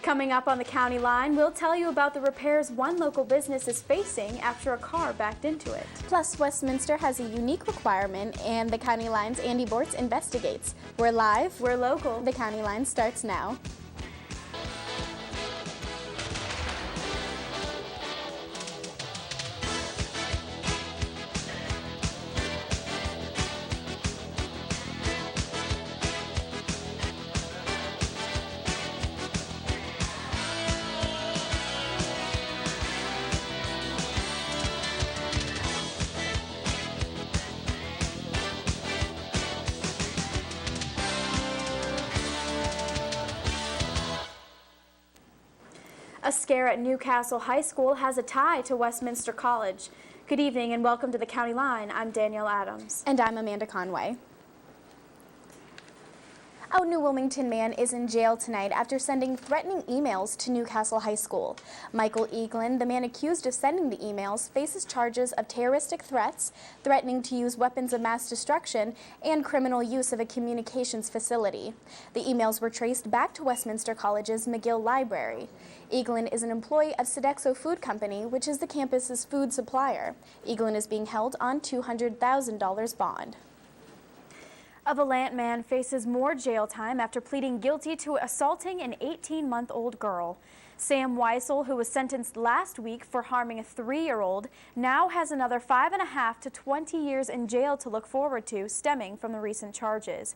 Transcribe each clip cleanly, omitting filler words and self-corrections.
Coming up on the County Line, we'll tell you about the repairs one local business is facing after a car backed into it. Plus, Westminster has a unique requirement, and the County Line's Andy Bortz investigates. We're live. We're local. The County Line starts now. A scare at Newcastle High School has a tie to Westminster College. Good evening and welcome to the County Line. I'm Danielle Adams. And I'm Amanda Conway. A New Wilmington man is in jail tonight after sending threatening emails to Newcastle High School. Michael Eaglin, the man accused of sending the emails, faces charges of terroristic threats, threatening to use weapons of mass destruction, and criminal use of a communications facility. The emails were traced back to Westminster College's McGill Library. Eaglin is an employee of Sodexo Food Company, which is the campus's food supplier. Eaglin is being held on $200,000 bond. A Valant man faces more jail time after pleading guilty to assaulting an 18-month-old girl. Sam Weissel, who was sentenced last week for harming a 3-year-old, now has another 5.5 to 20 years in jail to look forward to, stemming from the recent charges.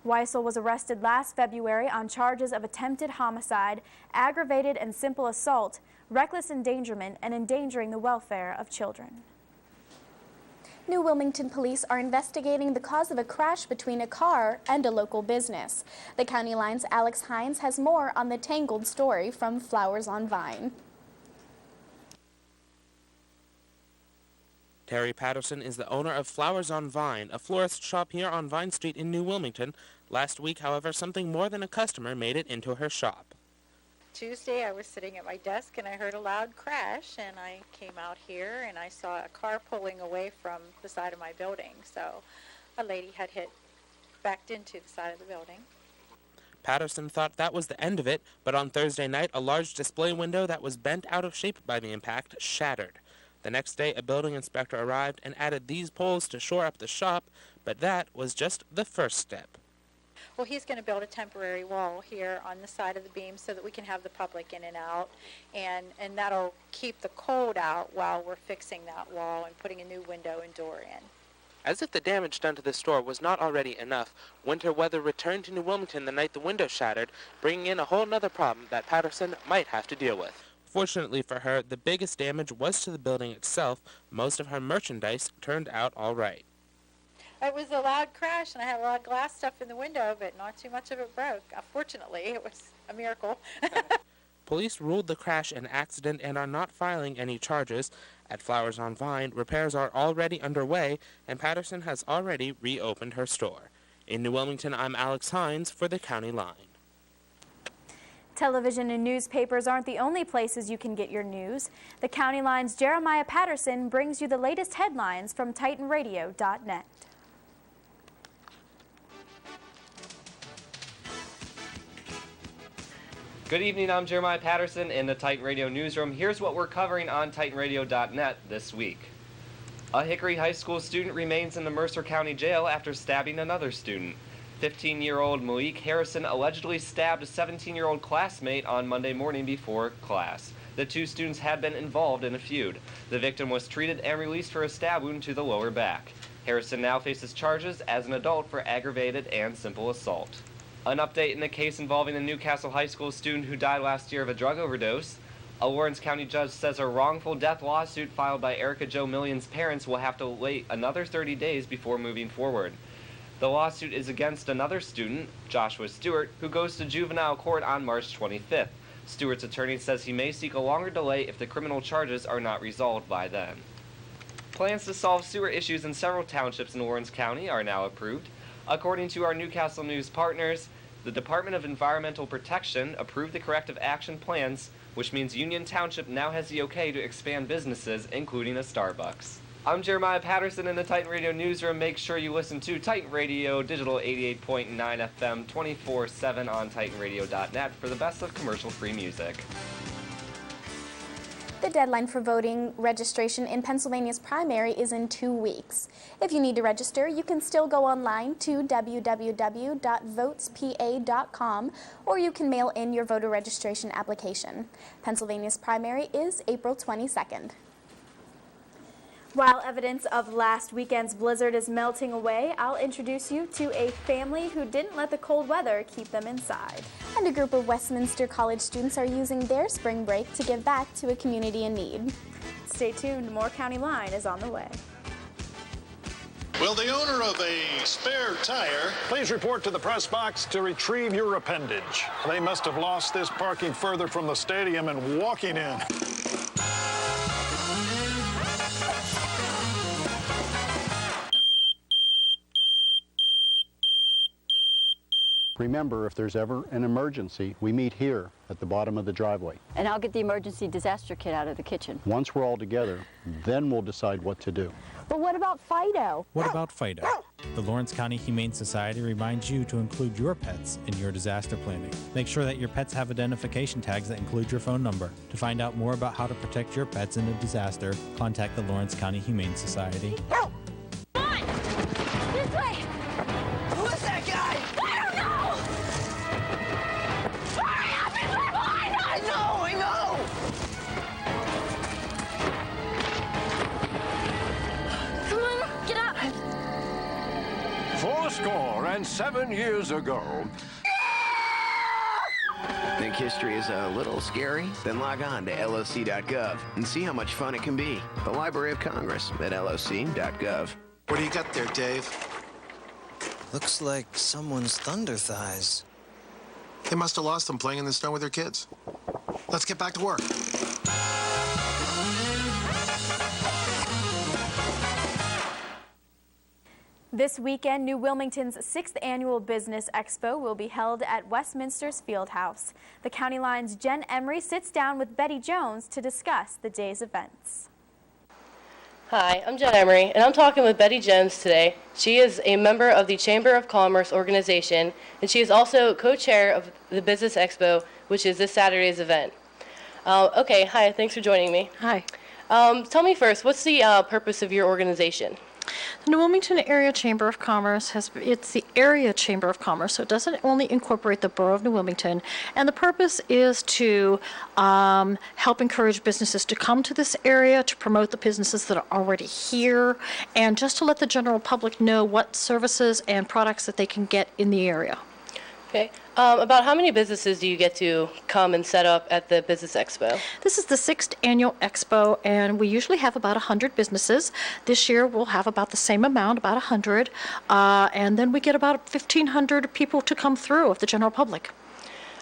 Weissel was arrested last February on charges of attempted homicide, aggravated and simple assault, reckless endangerment, and endangering the welfare of children. New Wilmington police are investigating the cause of a crash between a car and a local business. The County Line's Alex Hines has more on the tangled story from Flowers on Vine. Terry Patterson is the owner of Flowers on Vine, a florist shop here on Vine Street in New Wilmington. Last week, however, something more than a customer made it into her shop. Tuesday, I was sitting at my desk and I heard a loud crash, and I came out here and I saw a car pulling away from the side of my building. So a lady had backed into the side of the building. Patterson thought that was the end of it, but on Thursday night, a large display window that was bent out of shape by the impact shattered. The next day, a building inspector arrived and added these poles to shore up the shop, but that was just the first step. Well, he's going to build a temporary wall here on the side of the beam so that we can have the public in and out, and that'll keep the cold out while we're fixing that wall and putting a new window and door in. As if the damage done to the store was not already enough, winter weather returned to New Wilmington the night the window shattered, bringing in a whole nother problem that Patterson might have to deal with. Fortunately for her, the biggest damage was to the building itself. Most of her merchandise turned out all right. It was a loud crash, and I had a lot of glass stuff in the window, but not too much of it broke. Fortunately, it was a miracle. Police ruled the crash an accident and are not filing any charges. At Flowers on Vine, repairs are already underway, and Patterson has already reopened her store. In New Wilmington, I'm Alex Hines for the County Line. Television and newspapers aren't the only places you can get your news. The County Line's Jeremiah Patterson brings you the latest headlines from TitanRadio.net. Good evening, I'm Jeremiah Patterson in the Titan Radio newsroom. Here's what we're covering on TitanRadio.net this week. A Hickory High School student remains in the Mercer County Jail after stabbing another student. 15-year-old Malik Harrison allegedly stabbed a 17-year-old classmate on Monday morning before class. The two students had been involved in a feud. The victim was treated and released for a stab wound to the lower back. Harrison now faces charges as an adult for aggravated and simple assault. An update in the case involving a Newcastle High School student who died last year of a drug overdose. A Lawrence County judge says a wrongful death lawsuit filed by Erica Jo Million's parents will have to wait another 30 days before moving forward. The lawsuit is against another student, Joshua Stewart, who goes to juvenile court on March 25th. Stewart's attorney says he may seek a longer delay if the criminal charges are not resolved by then. Plans to solve sewer issues in several townships in Lawrence County are now approved. According to our Newcastle News partners, the Department of Environmental Protection approved the corrective action plans, which means Union Township now has the okay to expand businesses, including a Starbucks. I'm Jeremiah Patterson in the Titan Radio Newsroom. Make sure you listen to Titan Radio Digital 88.9 FM 24/7 on TitanRadio.net for the best of commercial-free music. The deadline for voting registration in Pennsylvania's primary is in 2 weeks. If you need to register, you can still go online to www.votespa.com, or you can mail in your voter registration application. Pennsylvania's primary is April 22nd. While evidence of last weekend's blizzard is melting away, I'll introduce you to a family who didn't let the cold weather keep them inside. And a group of Westminster College students are using their spring break to give back to a community in need. Stay tuned, more County Line is on the way. Will the owner of a spare tire please report to the press box to retrieve your appendage? They must have lost this parking further from the stadium and walking in. Remember, if there's ever an emergency, we meet here at the bottom of the driveway. And I'll get the emergency disaster kit out of the kitchen. Once we're all together, then we'll decide what to do. But what about Fido? What about Fido? The Lawrence County Humane Society reminds you to include your pets in your disaster planning. Make sure that your pets have identification tags that include your phone number. To find out more about how to protect your pets in a disaster, contact the Lawrence County Humane Society. Come on! This way! Who is that guy? I don't know! Hurry up! He's right behind us! I know! Come on, get up! 407 years ago. Think history is a little scary? Then log on to loc.gov and see how much fun it can be. The Library of Congress at loc.gov. What do you got there, Dave? Looks like someone's thunder thighs. They must have lost them playing in the snow with their kids. Let's get back to work. This weekend, New Wilmington's 6th Annual Business Expo will be held at Westminster's Fieldhouse. The County Line's Jen Emery sits down with Betty Jones to discuss the day's events. Hi, I'm Jen Emery, and I'm talking with Betty Jones today. She is a member of the Chamber of Commerce organization, and she is also co-chair of the Business Expo, which is this Saturday's event. Okay, hi, thanks for joining me. Hi. Tell me first, what's the purpose of your organization? The New Wilmington Area Chamber of Commerce it's the area Chamber of Commerce, so it doesn't only incorporate the borough of New Wilmington. And the purpose is to help encourage businesses to come to this area, to promote the businesses that are already here, and just to let the general public know what services and products that they can get in the area. Okay. About how many businesses do you get to come and set up at the Business Expo? This is the 6th annual expo, and we usually have about 100 businesses. This year we'll have about the same amount, about 100, and then we get about 1,500 people to come through of the general public.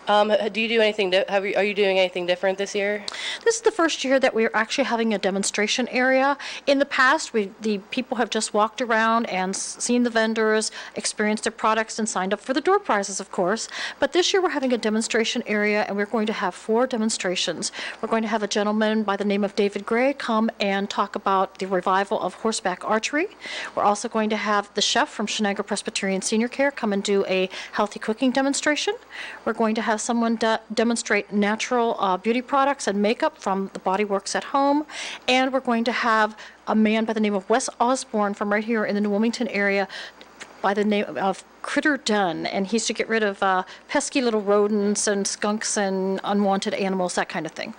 Do you do anything? Are you doing anything different this year? This is the first year that we're actually having a demonstration area. In the past, the people have just walked around and seen the vendors, experienced their products, and signed up for the door prizes, of course. But this year we're having a demonstration area, and we're going to have 4 demonstrations. We're going to have a gentleman by the name of David Gray come and talk about the revival of horseback archery. We're also going to have the chef from Shenango Presbyterian Senior Care come and do a healthy cooking demonstration. We're going to have someone demonstrate natural beauty products and makeup from the Body Works at Home, and we're going to have a man by the name of Wes Osborne from right here in the New Wilmington area by the name of Critter Dunn, and he's to get rid of pesky little rodents and skunks and unwanted animals, that kind of thing.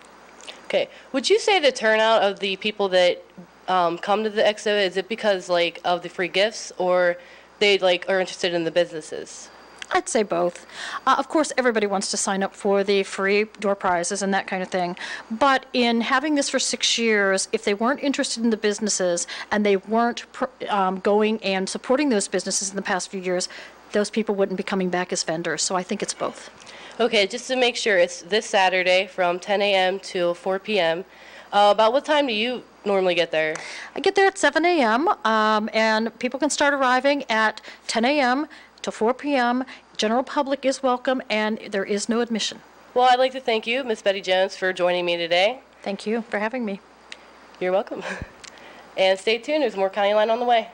Okay. Would you say the turnout of the people that come to the expo, is it because of the free gifts, or they are interested in the businesses? I'd say both. Of course, everybody wants to sign up for the free door prizes and that kind of thing. But in having this for 6 years, if they weren't interested in the businesses and they weren't going and supporting those businesses in the past few years, those people wouldn't be coming back as vendors. So I think it's both. Okay, just to make sure, it's this Saturday from 10 a.m. to 4 p.m. About what time do you normally get there? I get there at 7 a.m. And people can start arriving at 10 a.m. to 4 p.m. General public is welcome, and there is no admission. Well, I'd like to thank you, Miss Betty Jones, for joining me today. Thank you for having me. You're welcome. And stay tuned, there's more County Line on the way.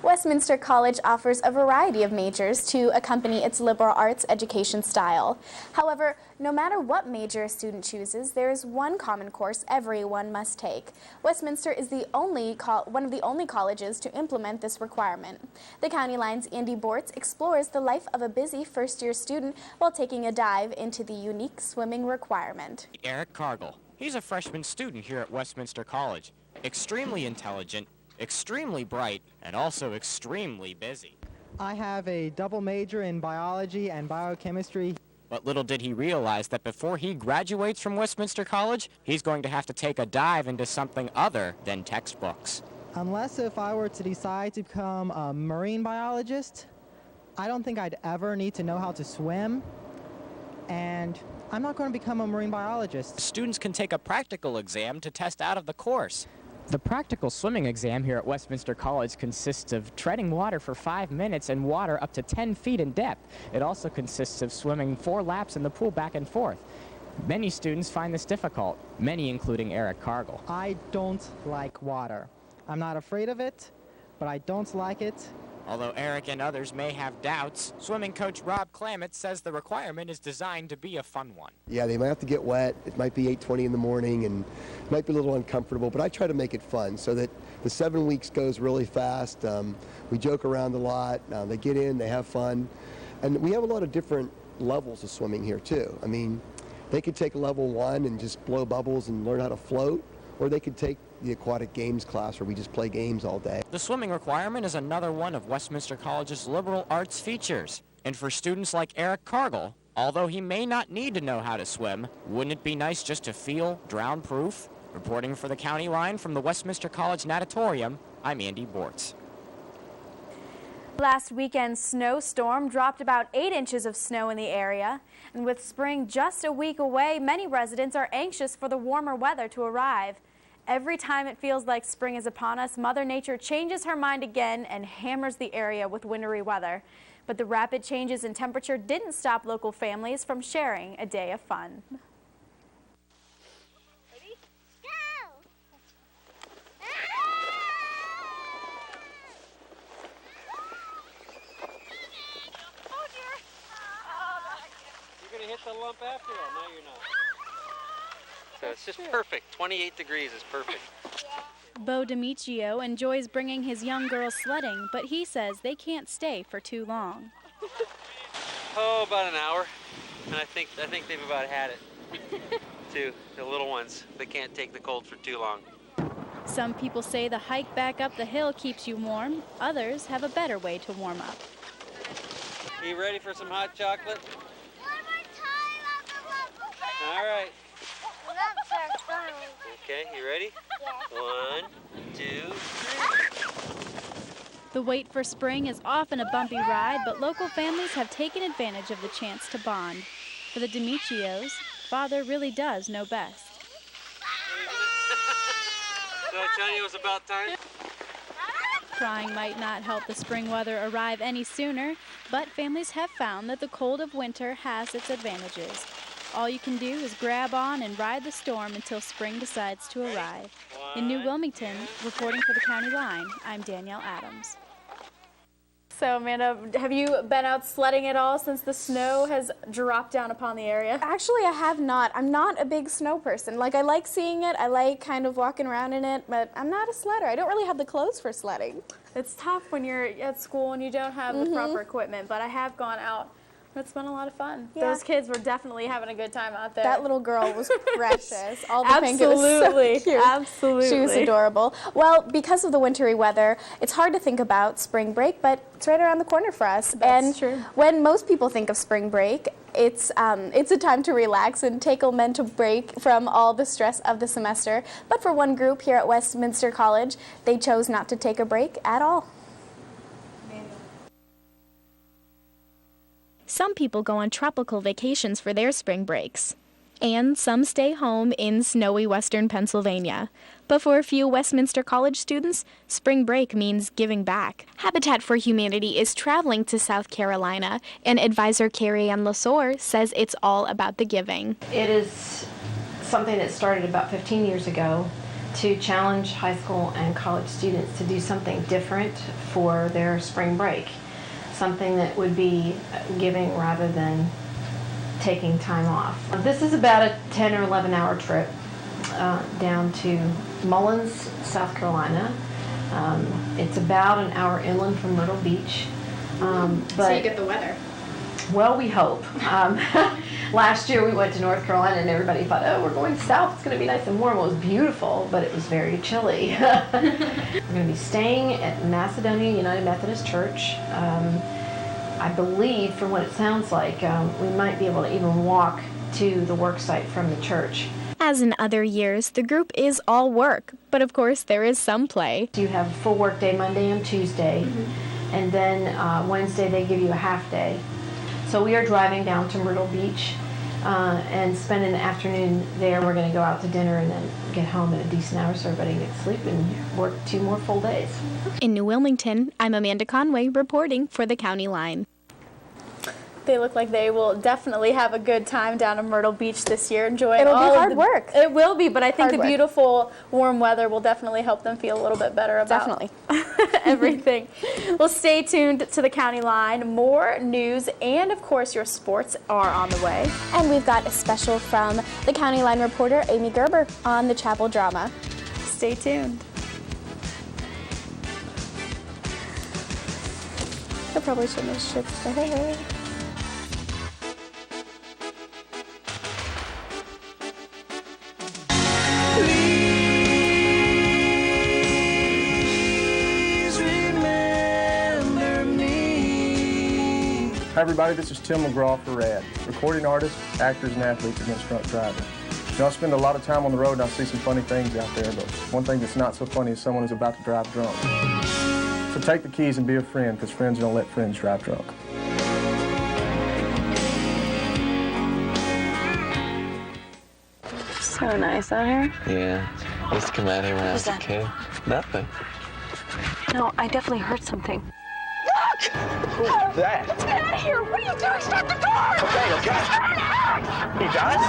Westminster College offers a variety of majors to accompany its liberal arts education style. However, no matter what major a student chooses, there is one common course everyone must take. Westminster is one of the only colleges to implement this requirement. The County Line's Andy Bortz explores the life of a busy first-year student while taking a dive into the unique swimming requirement. Eric Cargill. He's a freshman student here at Westminster College. Extremely intelligent, extremely bright, and also extremely busy. I have a double major in biology and biochemistry. But little did he realize that before he graduates from Westminster College, he's going to have to take a dive into something other than textbooks. Unless if I were to decide to become a marine biologist, I don't think I'd ever need to know how to swim, and I'm not going to become a marine biologist. Students can take a practical exam to test out of the course. The practical swimming exam here at Westminster College consists of treading water for 5 minutes in water up to 10 feet in depth. It also consists of swimming 4 laps in the pool back and forth. Many students find this difficult, many including Eric Cargill. I don't like water. I'm not afraid of it, but I don't like it. Although Eric and others may have doubts, swimming coach Rob Clamett says the requirement is designed to be a fun one. Yeah, they might have to get wet. It might be 8:20 in the morning and it might be a little uncomfortable, but I try to make it fun so that the 7 weeks goes really fast. We joke around a lot. They get in, they have fun. And we have a lot of different levels of swimming here too. I mean, they could take level 1 and just blow bubbles and learn how to float, or they could take the aquatic games class where we just play games all day. The swimming requirement is another one of Westminster College's liberal arts features. And for students like Eric Cargill, although he may not need to know how to swim, wouldn't it be nice just to feel drown-proof? Reporting for the County Line from the Westminster College Natatorium, I'm Andy Bortz. Last weekend's snowstorm dropped about 8 inches of snow in the area. And with spring just a week away, many residents are anxious for the warmer weather to arrive. Every time it feels like spring is upon us, Mother Nature changes her mind again and hammers the area with wintry weather. But the rapid changes in temperature didn't stop local families from sharing a day of fun. Ready? Go! Oh dear! You're going to hit the lump after all. No, you're not. So it's just perfect. 28 degrees is perfect. Bo D'Amicio enjoys bringing his young girls sledding, but he says they can't stay for too long. Oh, about an hour. And I think they've about had it. Too. The little ones, they can't take the cold for too long. Some people say the hike back up the hill keeps you warm. Others have a better way to warm up. You ready for some hot chocolate? All right. Okay, you ready? Yeah. 1, 2, 3. The wait for spring is often a bumpy ride, but local families have taken advantage of the chance to bond. For the D'Amicios, Father really does know best. Did I tell you it was about time? Crying might not help the spring weather arrive any sooner, but families have found that the cold of winter has its advantages. All you can do is grab on and ride the storm until spring decides to arrive. In New Wilmington, reporting for the County Line, I'm Danielle Adams. So, Amanda, have you been out sledding at all since the snow has dropped down upon the area? Actually, I have not. I'm not a big snow person. Like, I like seeing it. I like kind of walking around in it, but I'm not a sledder. I don't really have the clothes for sledding. It's tough when you're at school and you don't have the proper equipment, but I have gone out. It's been a lot of fun. Yeah. Those kids were definitely having a good time out there. That little girl was precious. All the pink, it was so cute. Absolutely. She was adorable. Well, because of the wintry weather, it's hard to think about spring break, but it's right around the corner for us. That's true. When most people think of spring break, it's a time to relax and take a mental break from all the stress of the semester. But for one group here at Westminster College, they chose not to take a break at all. Some people go on tropical vacations for their spring breaks, and some stay home in snowy western Pennsylvania. But for a few Westminster College students, spring break means giving back. Habitat for Humanity is traveling to South Carolina, and advisor Carrie Ann Lasore says it's all about the giving. It is something that started about 15 years ago to challenge high school and college students to do something different for their spring break. Something that would be giving rather than taking time off. This is about a 10 or 11 hour trip down to Mullins, South Carolina. It's about an hour inland from Myrtle Beach. So you get the weather. Well, we hope. Last year we went to North Carolina and everybody thought, oh, we're going south, it's going to be nice and warm. Well, it was beautiful, but it was very chilly. We're going to be staying at Macedonia United Methodist Church. I believe, from what it sounds like, we might be able to even walk to the work site from the church. As in other years, the group is all work, but of course there is some play. You have a full work day Monday and Tuesday, and then Wednesday they give you a half day. So we are driving down to Myrtle Beach and spending the afternoon there. We're going to go out to dinner and then get home at a decent hour so everybody can get sleep and work 2 more full days. In New Wilmington, I'm Amanda Conway reporting for the County Line. They look like they will definitely have a good time down in Myrtle Beach this year, enjoying It'll be all hard work. It will be, but I think Hard the work. beautiful warm weather will definitely help them feel a little bit better about everything. Well, stay tuned to the County Line. More news and, of course, your sports are on the way. And we've got a special from the County Line reporter, Amy Gerber, on the Chapel drama. Stay tuned. I probably shouldn't have shipped the hair. Hi everybody, this is Tim McGraw for RAD, recording artists, actors, and athletes against drunk driving. You know, I spend a lot of time on the road and I see some funny things out there, but one thing that's not so funny is someone who's about to drive drunk. So take the keys and be a friend, because friends don't let friends drive drunk. So nice out here. Yeah, I used to come out here when I was a kid. Nothing. No, I definitely heard something. Who is that? Get out of here! What are you doing? Stop the car! Okay, okay. He does?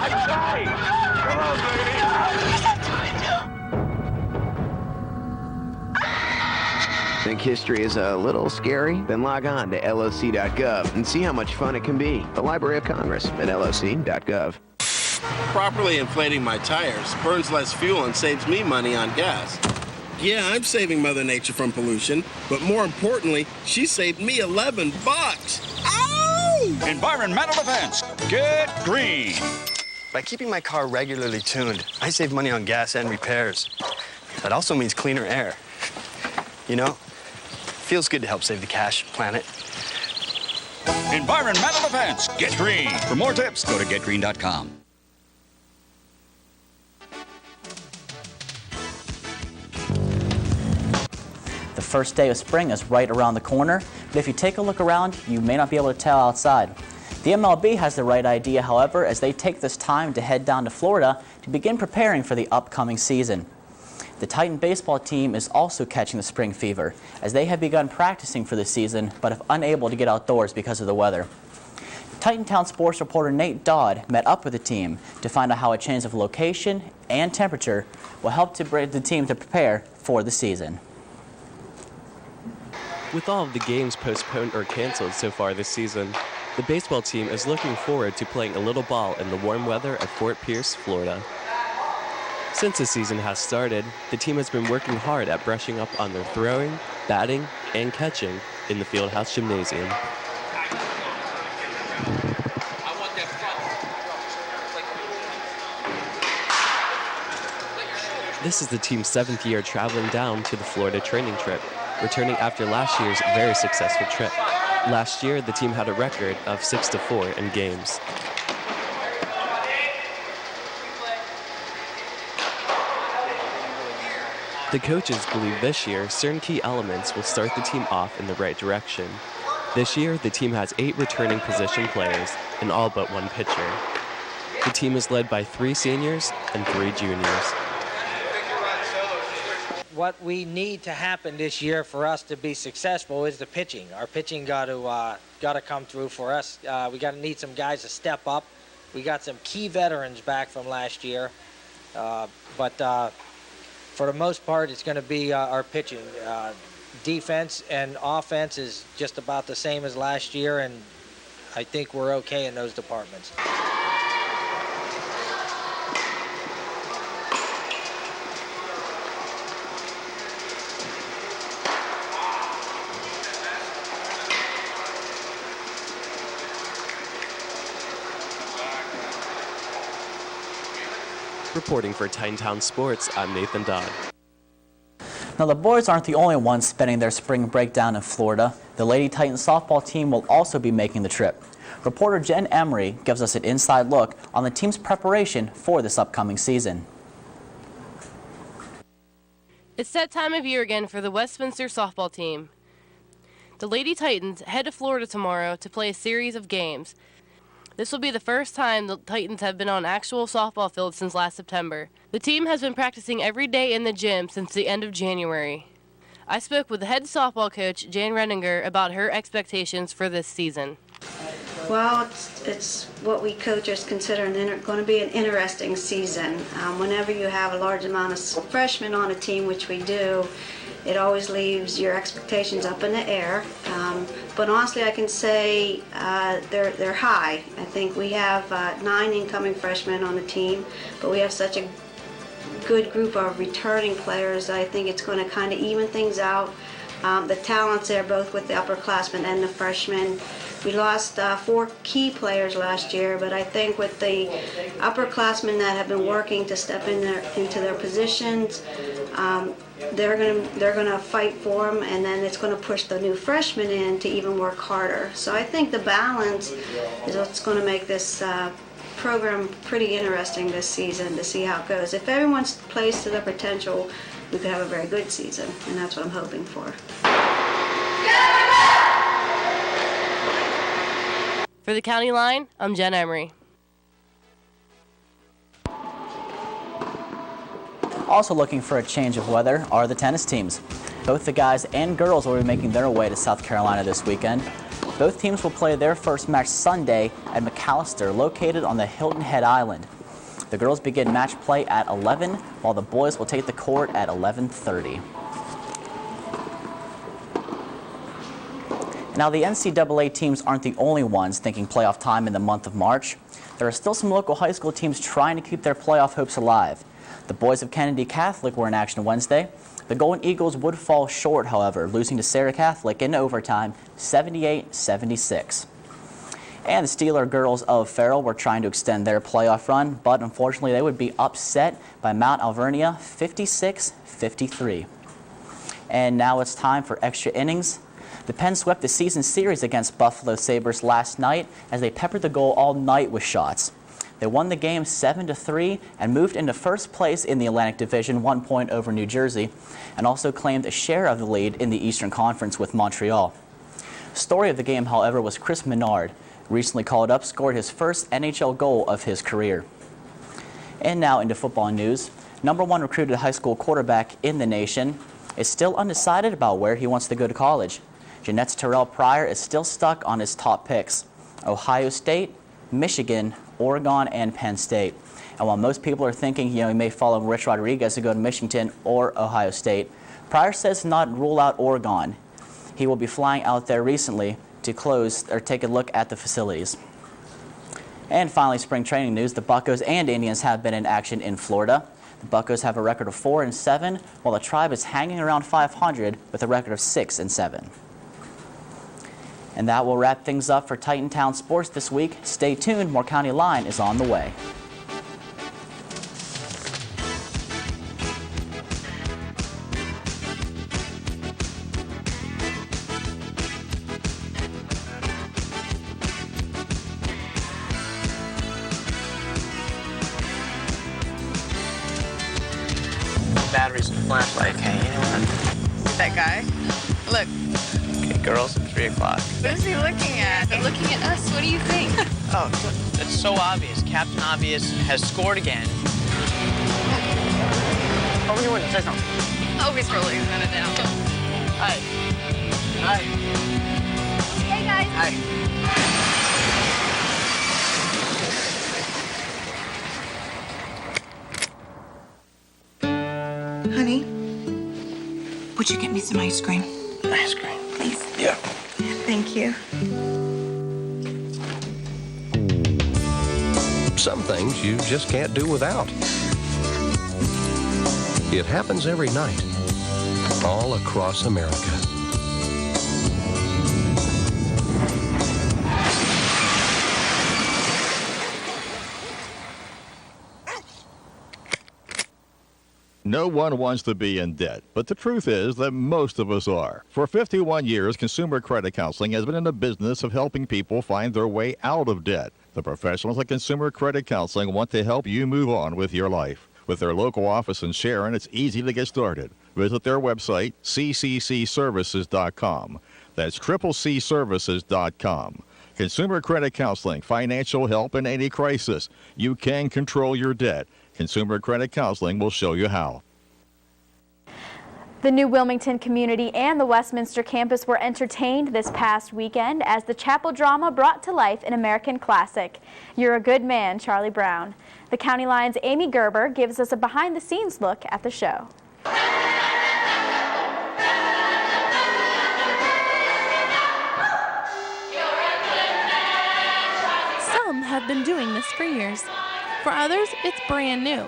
Okay. Come on, baby. Think history is a little scary? Then log on to loc.gov and see how much fun it can be. The Library of Congress at loc.gov. Properly inflating my tires burns less fuel and saves me money on gas. Yeah, I'm saving Mother Nature from pollution, but more importantly, she saved me $11. Ow! Environmental defense. Get green. By keeping my car regularly tuned, I save money on gas and repairs. That also means cleaner air. You know, feels good to help save the cash, planet. Environmental defense. Get green. For more tips, go to getgreen.com. The first day of spring is right around the corner, but if you take a look around, you may not be able to tell outside. The MLB has the right idea, however, as they take this time to head down to Florida to begin preparing for the upcoming season. The Titan baseball team is also catching the spring fever, as they have begun practicing for the season, but have unable to get outdoors because of the weather. Titantown sports reporter Nate Dodd met up with the team to find out how a change of location and temperature will help to bring the team to prepare for the season. With all of the games postponed or canceled so far this season, the baseball team is looking forward to playing a little ball in the warm weather at Fort Pierce, Florida. Since the season has started, the team has been working hard at brushing up on their throwing, batting, and catching in the Fieldhouse Gymnasium. This is the team's 7th year traveling down to the Florida training trip, returning after last year's very successful trip. Last year, the team had a record of 6-4 in games. The coaches believe this year certain key elements will start the team off in the right direction. This year, the team has 8 returning position players and all but 1 pitcher. The team is led by 3 seniors and 3 juniors. What we need to happen this year for us to be successful is the pitching. Our pitching got to come through for us. We got to need some guys to step up. We got some key veterans back from last year, But for the most part, it's going to be our pitching. Defense and offense is just about the same as last year, and I think we're okay in those departments. Reporting for Titantown Sports, I'm Nathan Dodd. Now, the boys aren't the only ones spending their spring break down in Florida. The Lady Titans softball team will also be making the trip. Reporter Jen Emery gives us an inside look on the team's preparation for this upcoming season. It's that time of year again for the Westminster softball team. The Lady Titans head to Florida tomorrow to play a series of games. This will be the first time the Titans have been on actual softball field since last September. The team has been practicing every day in the gym since the end of January. I spoke with the head softball coach, Jan Renninger, about her expectations for this season. Well, it's what we coaches consider going to be an interesting season. Whenever you have a large amount of freshmen on a team, which we do, it always leaves your expectations up in the air. But honestly, I can say they're high. I think we have 9 incoming freshmen on the team, but we have such a good group of returning players that I think it's going to kind of even things out. The talent's there both with the upperclassmen and the freshmen. We lost 4 key players last year, but I think with the upperclassmen that have been working to step into their positions, they're gonna fight for them, and then it's going to push the new freshmen in to even work harder. So I think the balance is what's going to make this program pretty interesting this season to see how it goes. If everyone's plays to their potential, we could have a very good season, and that's what I'm hoping for. For the County Line, I'm Jen Emery. Also looking for a change of weather are the tennis teams. Both the guys and girls will be making their way to South Carolina this weekend. Both teams will play their first match Sunday at McAllister, located on the Hilton Head Island. The girls begin match play at 11, while the boys will take the court at 11:30. Now, the NCAA teams aren't the only ones thinking playoff time in the month of March. There are still some local high school teams trying to keep their playoff hopes alive. The boys of Kennedy Catholic were in action Wednesday. The Golden Eagles would fall short, however, losing to Sarah Catholic in overtime, 78-76. And the Steeler girls of Farrell were trying to extend their playoff run, but unfortunately they would be upset by Mount Alvernia, 56-53. And now it's time for extra innings. The Pen swept the season series against Buffalo Sabres last night as they peppered the goal all night with shots. They won the game 7-3 and moved into first place in the Atlantic Division, 1 point over New Jersey, and also claimed a share of the lead in the Eastern Conference with Montreal. Story of the game, however, was Chris Menard. Recently called up, scored his first NHL goal of his career. And now into football news. #1 recruited high school quarterback in the nation is still undecided about where he wants to go to college. Jeanette's Terrell Pryor is still stuck on his top picks: Ohio State, Michigan, Oregon, and Penn State. And while most people are thinking, he may follow Rich Rodriguez to go to Michigan or Ohio State, Pryor says not rule out Oregon. He will be flying out there recently to take a look at the facilities. And finally, spring training news: the Buccos and Indians have been in action in Florida. The Buccos have a record of 4-7, while the Tribe is hanging around 500 with a record of 6-7. And that will wrap things up for Titantown Sports this week. Stay tuned, more County Line is on the way. Batteries in the flashlight. Okay, you know what? That guy? Look. Okay, girls, at 3 o'clock. What is he looking at? They're looking at us. What do you think? Oh, that's so obvious. Captain Obvious has scored again. Open your window. Say something. Oh, he's rolling his window down. Hi. Hi. Hey, guys. Hi. Honey, would you get me some ice cream? Ice cream. Please. Yeah. Thank you. Some things you just can't do without. It happens every night, all across America. No one wants to be in debt, but the truth is that most of us are. For 51 years, Consumer Credit Counseling has been in the business of helping people find their way out of debt. The professionals at Consumer Credit Counseling want to help you move on with your life. With their local office in Sharon, it's easy to get started. Visit their website, cccservices.com. That's CCCservices.com. Consumer Credit Counseling, financial help in any crisis. You can control your debt. Consumer Credit Counseling will show you how. The New Wilmington community and the Westminster campus were entertained this past weekend as the chapel drama brought to life an American classic, You're a Good Man, Charlie Brown. The County Line's Amy Gerber gives us a behind-the-scenes look at the show. Some have been doing this for years. For others, it's brand new.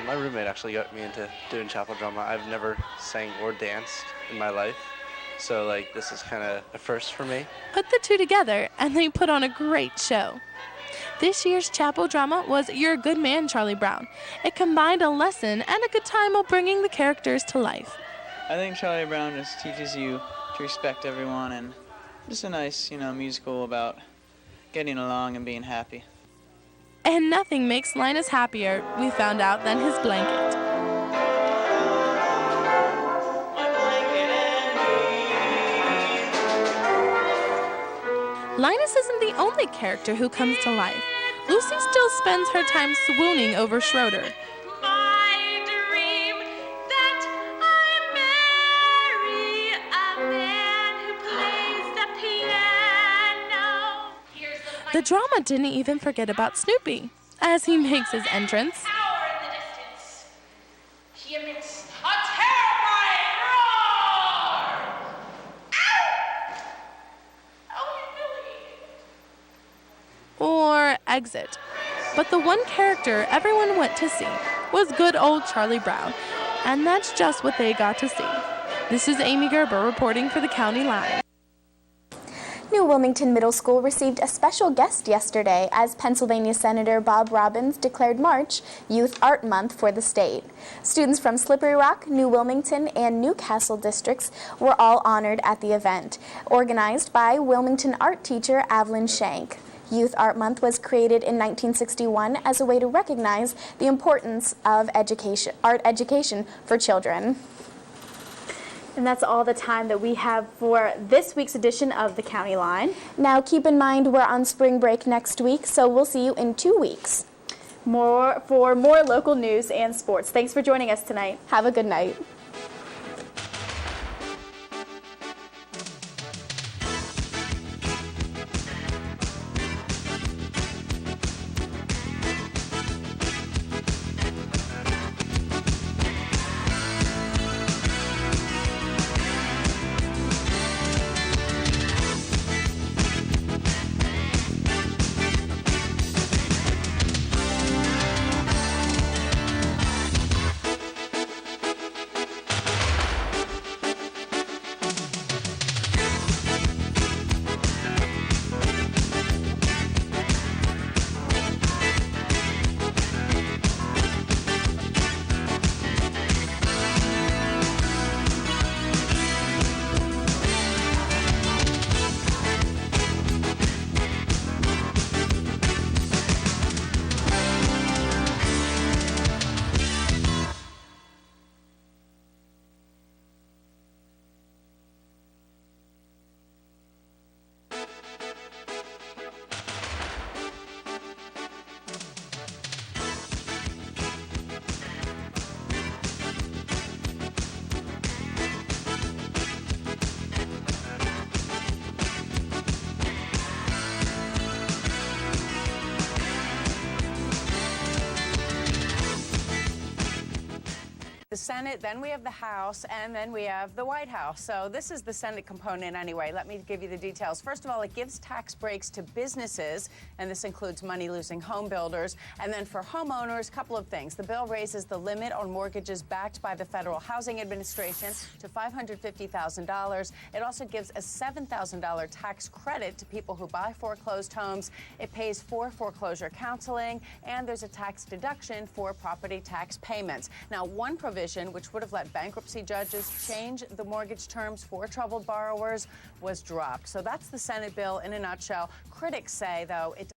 My roommate actually got me into doing chapel drama. I've never sang or danced in my life, so this is kind of a first for me. Put the two together and they put on a great show. This year's chapel drama was You're a Good Man, Charlie Brown. It combined a lesson and a good time while bringing the characters to life. I think Charlie Brown just teaches you to respect everyone, and just a nice, musical about getting along and being happy. And nothing makes Linus happier, we found out, than his blanket. Linus isn't the only character who comes to life. Lucy still spends her time swooning over Schroeder. The drama didn't even forget about Snoopy as he makes his entrance. He emits a terrifying roar! Or exit. But the one character everyone went to see was good old Charlie Brown, and that's just what they got to see. This is Amy Gerber reporting for the County Line. New Wilmington Middle School received a special guest yesterday as Pennsylvania Senator Bob Robbins declared March Youth Art Month for the state. Students from Slippery Rock, New Wilmington, and Newcastle districts were all honored at the event, organized by Wilmington art teacher Evelyn Shank. Youth Art Month was created in 1961 as a way to recognize the importance of art education for children. And that's all the time that we have for this week's edition of the County Line. Now keep in mind we're on spring break next week, so we'll see you in 2 weeks. For more local news and sports. Thanks for joining us tonight. Have a good night. Senate, then we have the House, and then we have the White House. So this is the Senate component anyway. Let me give you the details. First of all, it gives tax breaks to businesses, and this includes money-losing home builders. And then for homeowners, a couple of things. The bill raises the limit on mortgages backed by the Federal Housing Administration to $550,000. It also gives a $7,000 tax credit to people who buy foreclosed homes. It pays for foreclosure counseling, and there's a tax deduction for property tax payments. Now, one provision which would have let bankruptcy judges change the mortgage terms for troubled borrowers was dropped. So that's the Senate bill in a nutshell. Critics say, though, it